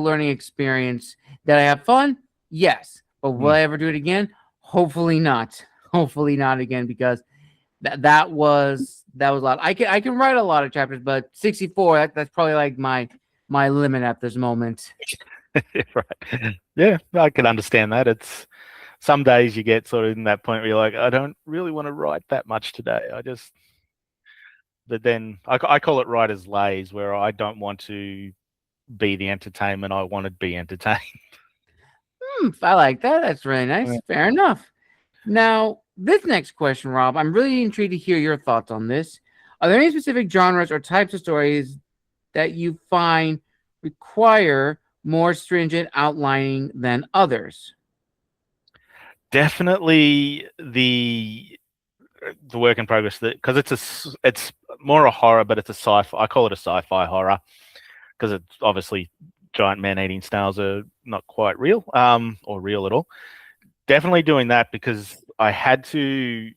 learning experience. Did I have fun? Yes. But will Mm. I ever do it again? Hopefully not. Hopefully not again, because that was a lot. I can write a lot of chapters, but 64, that's probably like my limit at this moment. Right. Yeah, I can understand that. It's some days you get sort of in that point where you're like, I don't really want to write that much today. But then I call it writer's laze, where I don't want to be the entertainment. I want to be entertained. I like that. That's really nice. Fair enough. Now, this next question, Rob, I'm really intrigued to hear your thoughts on this. Are there any specific genres or types of stories that you find require more stringent outlining than others? Definitely the work in progress, that because it's more a horror, but it's a sci-fi. I call it a sci-fi horror because it's obviously giant man-eating snails are not quite real, or real at all. Definitely doing that because I had to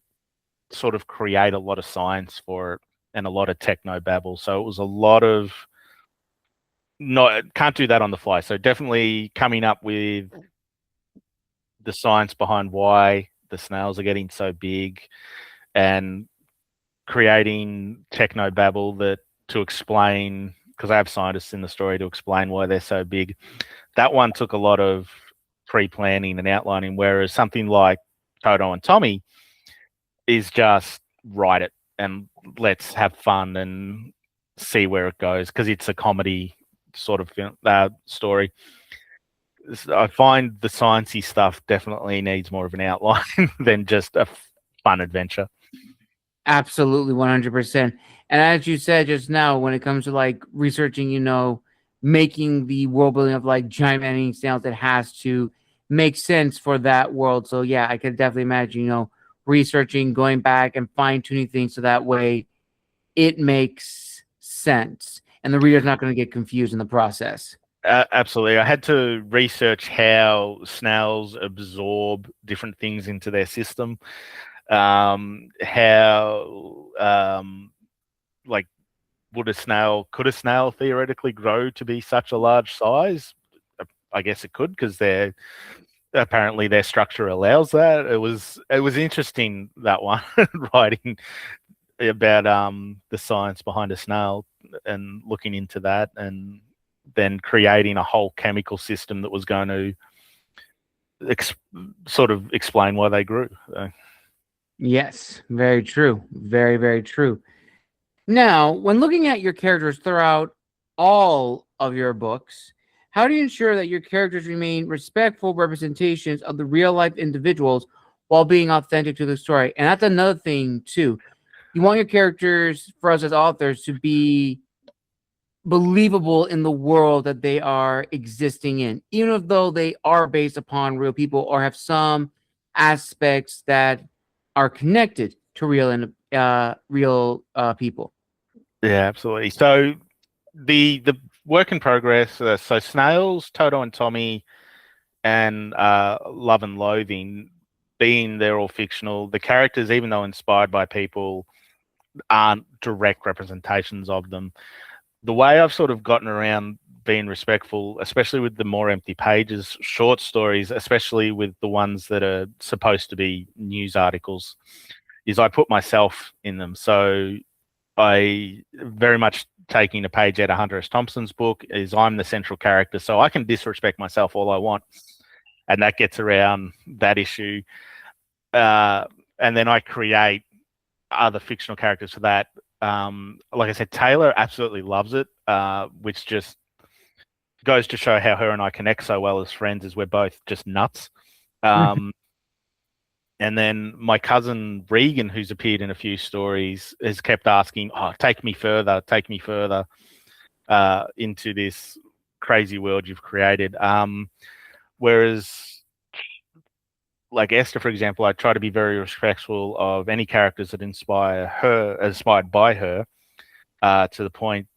sort of create a lot of science for it and a lot of techno babble. So it was a lot of not can't do that on the fly. So definitely coming up with the science behind why the snails are getting so big and creating techno babble that to explain, because I have scientists in the story to explain why they're so big. That one took a lot of pre-planning and outlining, whereas something like Toto and Tommy is just write it and let's have fun and see where it goes, because it's a comedy sort of story. I find the sciencey stuff definitely needs more of an outline than just a fun adventure. Absolutely, 100%. And as you said just now, when it comes to like researching, making the world building of like giant man-eating snails, it has to make sense for that world. So yeah, I could definitely imagine, researching, going back and fine-tuning things so that way it makes sense and the reader's not going to get confused in the process. Absolutely. I had to research how snails absorb different things into their system. How, like, could a snail theoretically grow to be such a large size? I guess it could, because apparently their structure allows that. It was interesting, that one, writing about the science behind a snail and looking into that, and then creating a whole chemical system that was going to sort of explain why they grew. Yes, very true. Very, very true. Now, when looking at your characters throughout all of your books, how do you ensure that your characters remain respectful representations of the real life individuals while being authentic to the story? And that's another thing, too. You want your characters, for us as authors, to be believable in the world that they are existing in, even if though they are based upon real people or have some aspects that are connected to real people. Yeah, absolutely. So the work in progress. So snails, Toto and Tommy, and Love and Loathing, being they're all fictional. The characters, even though inspired by people, aren't direct representations of them. The way I've sort of gotten around being respectful, especially with the more empty pages, short stories, especially with the ones that are supposed to be news articles, is I put myself in them. So I very much taking a page out of Hunter S. Thompson's book is I'm the central character, so I can disrespect myself all I want, and that gets around that issue. And then I create other fictional characters for that. Like I said, Taylor absolutely loves it, which just goes to show how her and I connect so well as friends, is we're both just nuts. Um, and then my cousin Regan, who's appeared in a few stories, has kept asking, "Oh, take me further into this crazy world you've created." Whereas, like Esther, for example, I try to be very respectful of any characters that inspired by her, to the point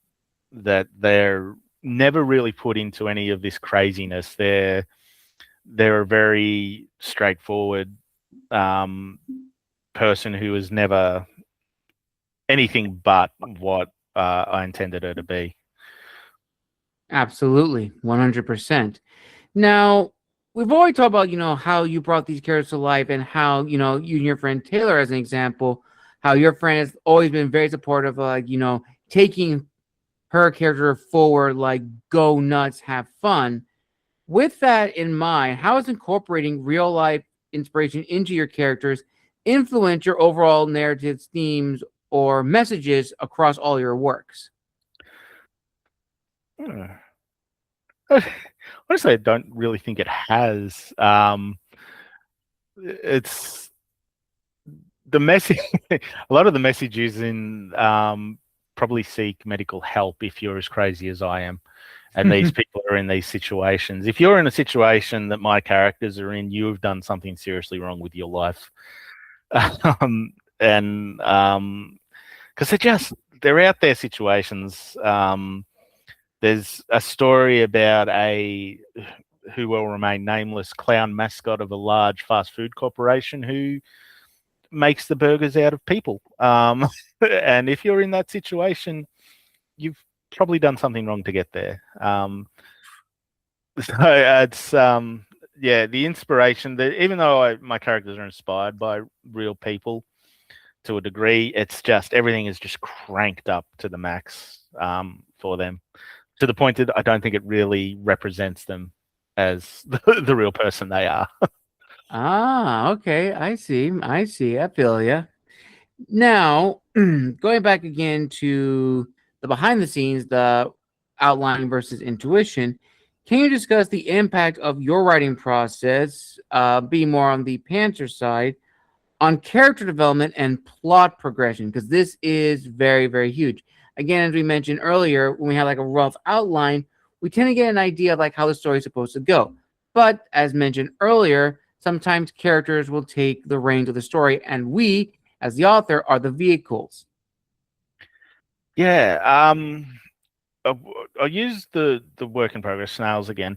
that they're never really put into any of this craziness. They're a very straightforward person who was never anything but what I intended her to be. Absolutely, 100%. Now, we've already talked about, how you brought these characters to life and how, you and your friend Taylor, as an example, how your friend has always been very supportive of, like, taking her character forward, like, go nuts, have fun. With that in mind, how is incorporating real life inspiration into your characters influence your overall narrative themes or messages across all your works? Hmm. Honestly, I don't really think it has. It's the message. A lot of the messages in probably seek medical help if you're as crazy as I am. And these people are in these situations. If you're in a situation that my characters are in, you have done something seriously wrong with your life. And because they're out there situations. There's a story about a who will remain nameless clown mascot of a large fast food corporation who makes the burgers out of people. And if you're in that situation, you've probably done something wrong to get there. So it's yeah, the inspiration that even though my characters are inspired by real people to a degree, it's just everything is just cranked up to the max for them, to the point that I don't think it really represents them as the real person they are. Ah, okay. I see. I see. I feel you. Now, going back again to the behind the scenes, the outline versus intuition, can you discuss the impact of your writing process, being more on the Panther side, on character development and plot progression? Because this is very, very huge. Again, as we mentioned earlier, when we have like a rough outline, we tend to get an idea of like how the story is supposed to go. But as mentioned earlier, sometimes characters will take the reins of the story, and we, as the author, are the vehicles. Yeah, I'll use the work in progress snails again.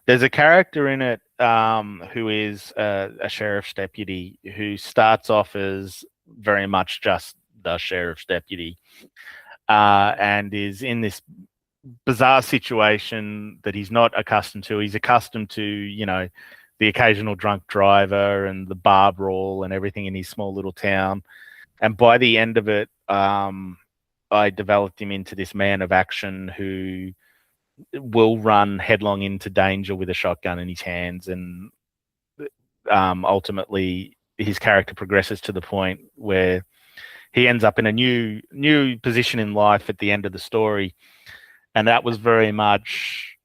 There's a character in it who is a sheriff's deputy who starts off as very much just the sheriff's deputy, and is in this bizarre situation that he's not accustomed to. He's accustomed to, the occasional drunk driver and the bar brawl and everything in his small little town. And by the end of it, I developed him into this man of action who will run headlong into danger with a shotgun in his hands. And ultimately, his character progresses to the point where he ends up in a new position in life at the end of the story. And that was very much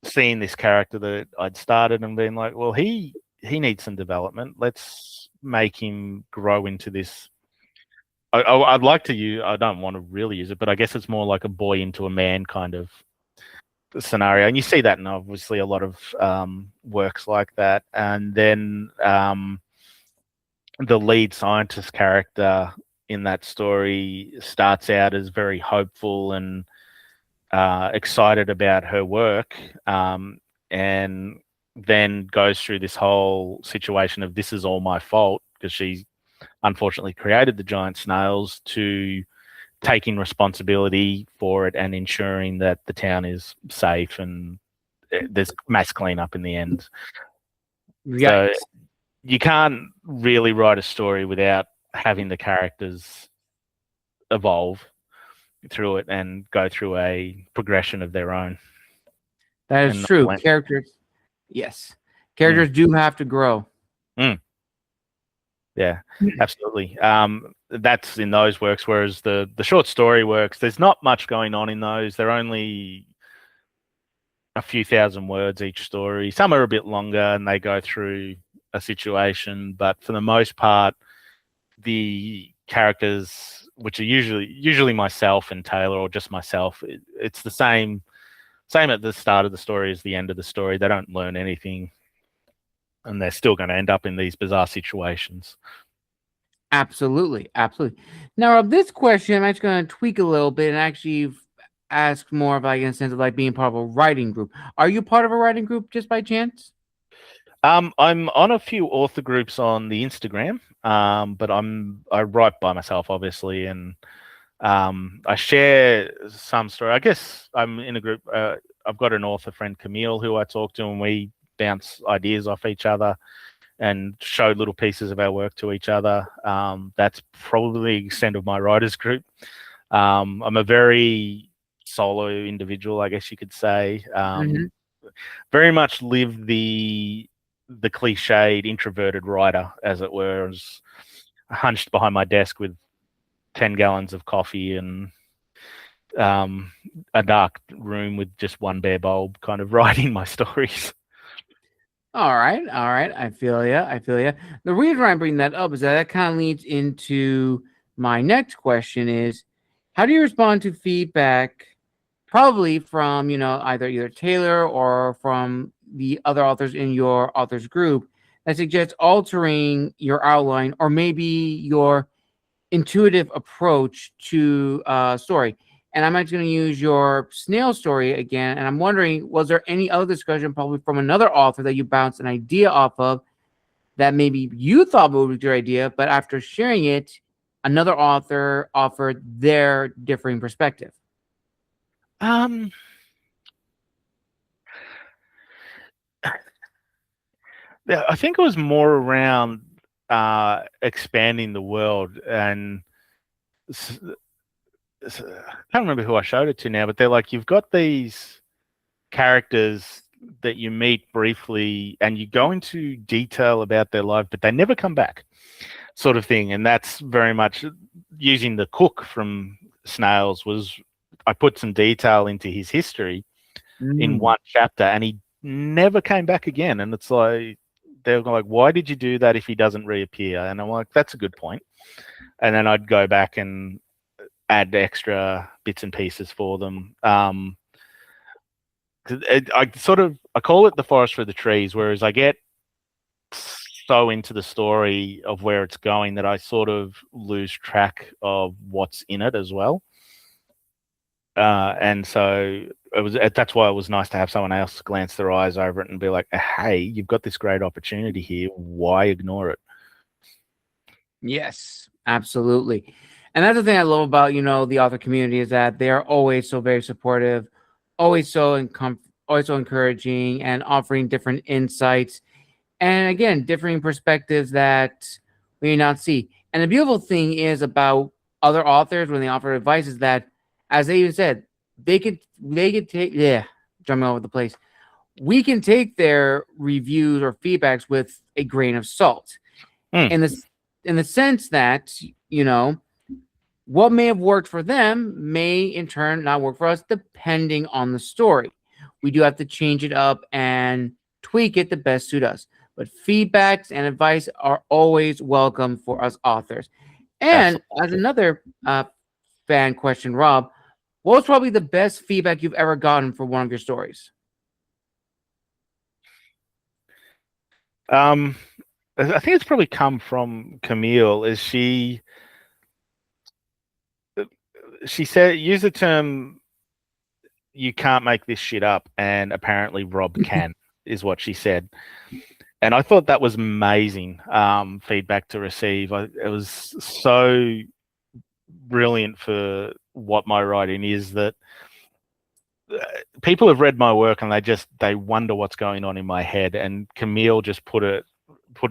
seeing this character that I'd started and being like, well, he needs some development. Let's make him grow into this. I'd like to use. I don't want to really use it, but I guess it's more like a boy into a man kind of scenario, and you see that in obviously a lot of works like that. And then the lead scientist character in that story starts out as very hopeful and excited about her work, and then goes through this whole situation of this is all my fault because she unfortunately created the giant snails, to taking responsibility for it and ensuring that the town is safe and there's mass cleanup in the end. So Yikes. you can't really write a story without having the characters evolve through it and go through a progression of their own That is and not true. blend. Characters, yes. Mm, Characters do have to grow. mm, yeah, absolutely. That's in those works, whereas the short story works, there's not much going on in those. They're only a few thousand words each story. Some are a bit longer and they go through a situation, but for the most part, the characters, which are usually myself and Taylor, or just myself, it's the same at the start of the story as the end of the story. They don't learn anything, and they're still going to end up in these bizarre situations. Absolutely, absolutely. Now, of this question, I'm actually going to tweak a little bit and actually ask more of like in a sense of like being part of a writing group. Are you part of a writing group just by chance? I'm on a few author groups on the Instagram, but I write by myself, obviously, and I share some story. I guess I'm in a group. I've got an author friend, Camille, who I talk to, and we bounce ideas off each other and show little pieces of our work to each other. That's probably the extent of my writers group. I'm a very solo individual, I guess you could say. Hmm. Very much live the cliched introverted writer, as it were, as hunched behind my desk with 10 gallons of coffee and a dark room with just one bare bulb, kind of writing my stories. All right, all right. I feel you. I feel you. The reason why I bring that up is that kind of leads into my next question: is how do you respond to feedback, probably from either Taylor or from the other authors in your authors group, that suggests altering your outline or maybe your intuitive approach to story. And I'm actually going to use your snail story again. And I'm wondering, was there any other discussion, probably from another author, that you bounced an idea off of that maybe you thought would be your idea, but after sharing it, another author offered their differing perspective? Um, yeah, I think it was more around expanding the world, and I can't remember who I showed it to now, but they're like, you've got these characters that you meet briefly and you go into detail about their life, but they never come back, sort of thing. And that's very much using the cook from Snails. Was I put some detail into his history in Mm. one chapter, and he never came back again. And it's like, they're like, why did you do that if he doesn't reappear? And I'm like, that's a good point. And then I'd go back and add extra bits and pieces for them. I call it the forest for the trees, whereas I get so into the story of where it's going that I sort of lose track of what's in it as well. And so that's why it was nice to have someone else glance their eyes over it and be like, hey, you've got this great opportunity here. Why ignore it? Yes, absolutely. And that's the thing I love about, the author community, is that they are always so very supportive, always always so encouraging, and offering different insights, and again, differing perspectives that we may not see. And the beautiful thing is about other authors when they offer advice is that, as they even said, they could take, yeah, jumping all over the place. We can take their reviews or feedbacks with a grain of salt, Mm, in the sense that, you know what may have worked for them may in turn not work for us, depending on the story. We do have to change it up and tweak it to best suit us. But feedbacks and advice are always welcome for us authors. And as absolutely. another fan question, Rob, what was probably the best feedback you've ever gotten for one of your stories? Um, I think it's probably come from Camille. Is she said use the term you can't make this shit up, and apparently Rob can, is what she said. And I thought that was amazing feedback to receive. It was so brilliant for what my writing is that people have read my work and they wonder what's going on in my head. And Camille just put a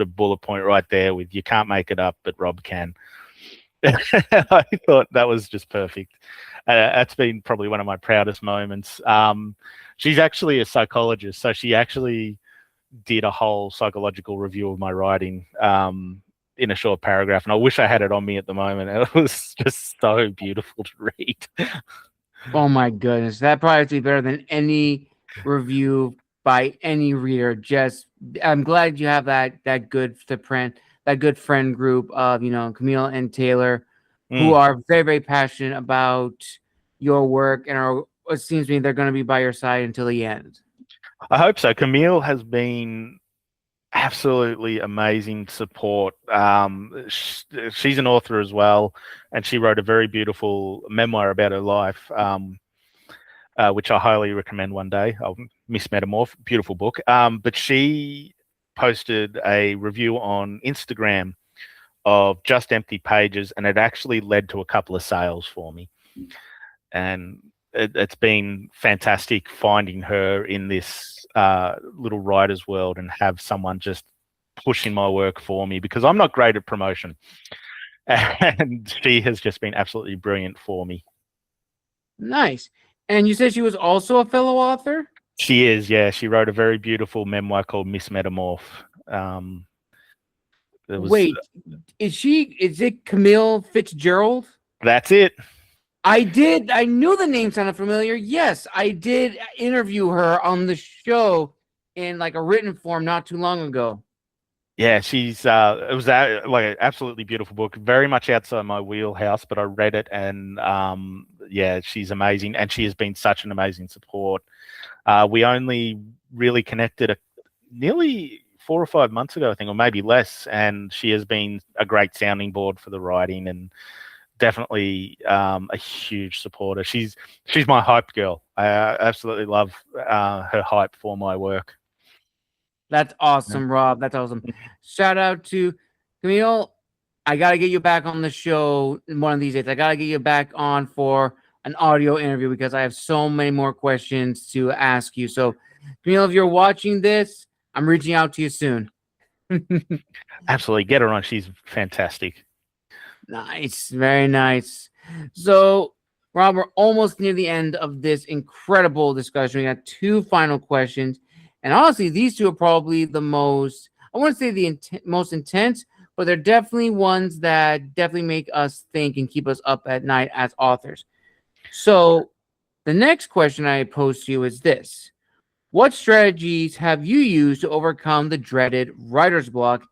bullet point right there with you can't make it up, but Rob can. I thought that was just perfect. That's been probably one of my proudest moments. She's actually a psychologist, so she actually did a whole psychological review of my writing in a short paragraph, and I wish I had it on me at the moment. It was just so beautiful to read. Oh my goodness, that probably has to be better than any review by any reader. Just, I'm glad you have that good to print, that good friend group of Camille and Taylor, who Mm, are very very passionate about your work, and are, it seems to me, they're going to be by your side until the end. I hope so. Camille has been absolutely amazing support. She's an author as well, and she wrote a very beautiful memoir about her life. Which I highly recommend one day. I'll Miss Metamorph, beautiful book. But she posted a review on Instagram of just empty pages, and it actually led to a couple of sales for me. And it's been fantastic finding her in this little writer's world and have someone just pushing my work for me, because I'm not great at promotion. And she has just been absolutely brilliant for me. Nice. And you said she was also a fellow author? She is, yeah. She wrote a very beautiful memoir called Miss Metamorph. It was Wait, is it Camille Fitzgerald? That's it. I knew the name sounded familiar. Yes, I did interview her on the show in like a written form not too long ago. Yeah, she's it was like an absolutely beautiful book, very much outside my wheelhouse, but I read it, and yeah, she's amazing, and she has been such an amazing support. We only really connected nearly 4 or 5 months ago, I think, or maybe less, and she has been a great sounding board for the writing, and definitely a huge supporter. She's my hype girl. I absolutely love her hype for my work. That's awesome, Rob. That's awesome. Shout out to Camille. I gotta get you back on the show one of these days. I gotta get you back on for an audio interview because I have so many more questions to ask you. So, Camille, if you're watching this, I'm reaching out to you soon. Absolutely, get her on. She's fantastic. Nice, very nice. So, Rob, we're almost near the end of this incredible discussion. We got two final questions, and honestly, these two are probably the most, I want to say the most intense, but they're definitely ones that definitely make us think and keep us up at night as authors. So, the next question I pose to you is this: what strategies have you used to overcome the dreaded writer's block,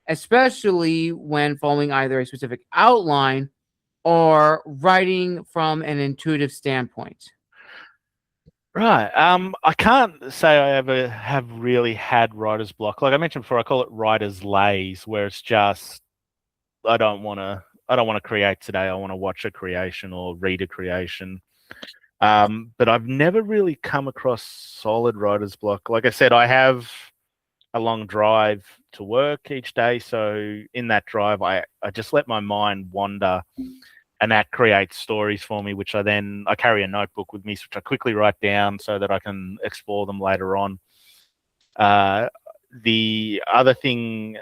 especially when following either a specific outline or writing from an intuitive standpoint? Right. I can't say I ever have really had writer's block. Like I mentioned before, I call it writer's laze, where it's just I don't want to create today. I want to watch a creation or read a creation. But I've never really come across solid writer's block. Like I said, I have a long drive to work each day. So in that drive, I just let my mind wander, and that creates stories for me, which I carry a notebook with me, which I quickly write down so that I can explore them later on. The other thing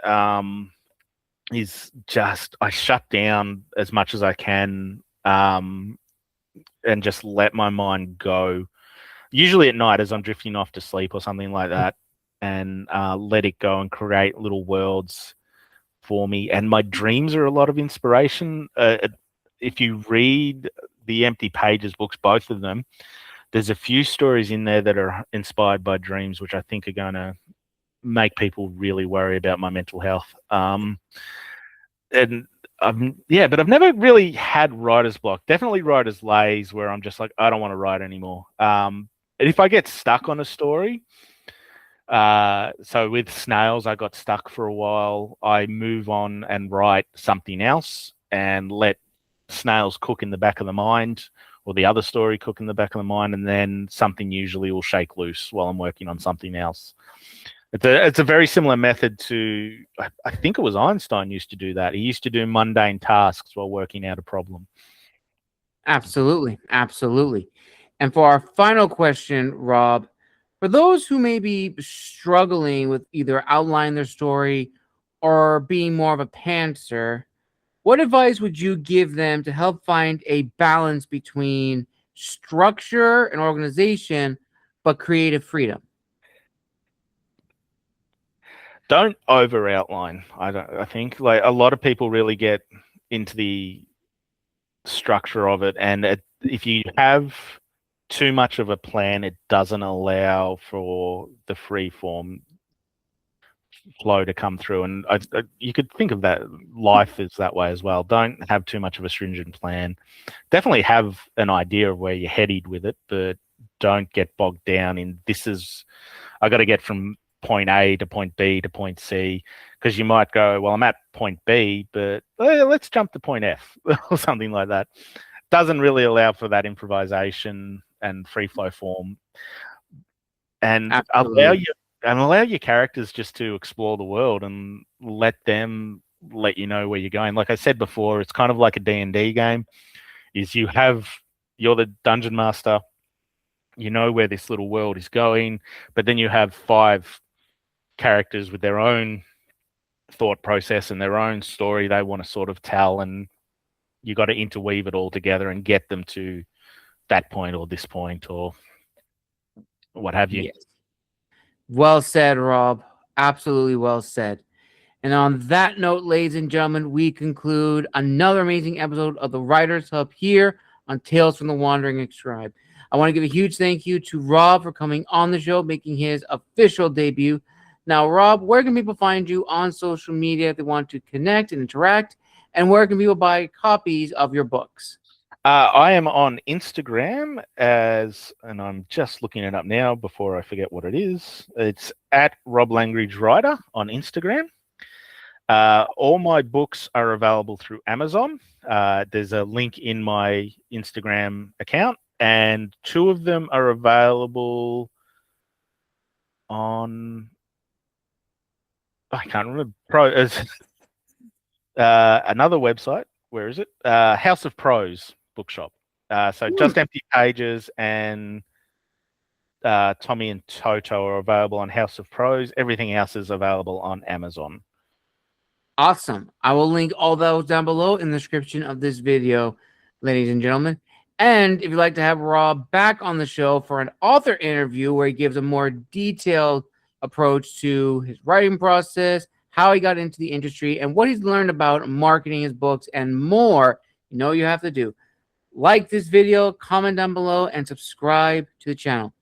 is just I shut down as much as I can, and just let my mind go. Usually at night as I'm drifting off to sleep or something like that, and let it go and create little worlds for me. And my dreams are a lot of inspiration. If you read the Empty Pages books, both of them, there's a few stories in there that are inspired by dreams, which I think are going to make people really worry about my mental health. And but I've never really had writer's block. Definitely writer's laze, where I'm just like, I don't want to write anymore. And if I get stuck on a story, so with snails, I got stuck for a while. I move on and write something else and let snails cook in the back of the mind, or the other story cook in the back of the mind, and then something usually will shake loose while I'm working on something else. It's a very similar method to, I think it was Einstein used to do that. He used to do mundane tasks while working out a problem. Absolutely. Absolutely. And for our final question, Rob, for those who may be struggling with either outlining their story or being more of a pantser, what advice would you give them to help find a balance between structure and organization, but creative freedom? Don't over outline. I think like a lot of people really get into the structure of it, and if you have too much of a plan, it doesn't allow for the free form flow to come through. And you could think of that life is that way as well. Don't have too much of a stringent plan. Definitely have an idea of where you're headed with it, but don't get bogged down in I got to get from point A to point B to point C, because you might go, well, I'm at point B, but let's jump to point F or something like that. Doesn't really allow for that improvisation and free flow form, and Absolutely. allow your characters just to explore the world and let them let you know where you're going. Like I said before, it's kind of like a D&D game. You're the dungeon master, you know where this little world is going, but then you have 5 characters with their own thought process and their own story they want to sort of tell, and you got to interweave it all together and get them to that point or this point or what have you. Yes. Well said, Rob. Absolutely well said. And on that note, ladies and gentlemen, we conclude another amazing episode of the Writers Hub here on Tales from the Wandering Scribe. I want to give a huge thank you to Rob for coming on the show, making his official debut. Now, Rob, where can people find you on social media if they want to connect and interact? And where can people buy copies of your books? I am on Instagram and I'm just looking it up now before I forget what it is. It's at Rob Langridge Writer on Instagram. All my books are available through Amazon. There's a link in my Instagram account, and 2 of them are available on, I can't remember, another website. Where is it? House of Prose bookshop. So Just Empty Pages and Tommy and Toto are available on House of Prose. Everything else is available on Amazon. Awesome. I will link all those down below in the description of this video, ladies and gentlemen. And if you'd like to have Rob back on the show for an author interview where he gives a more detailed approach to his writing process, how he got into the industry, and what he's learned about marketing his books and more, you know what you have to do. Like this video, comment down below, and subscribe to the channel.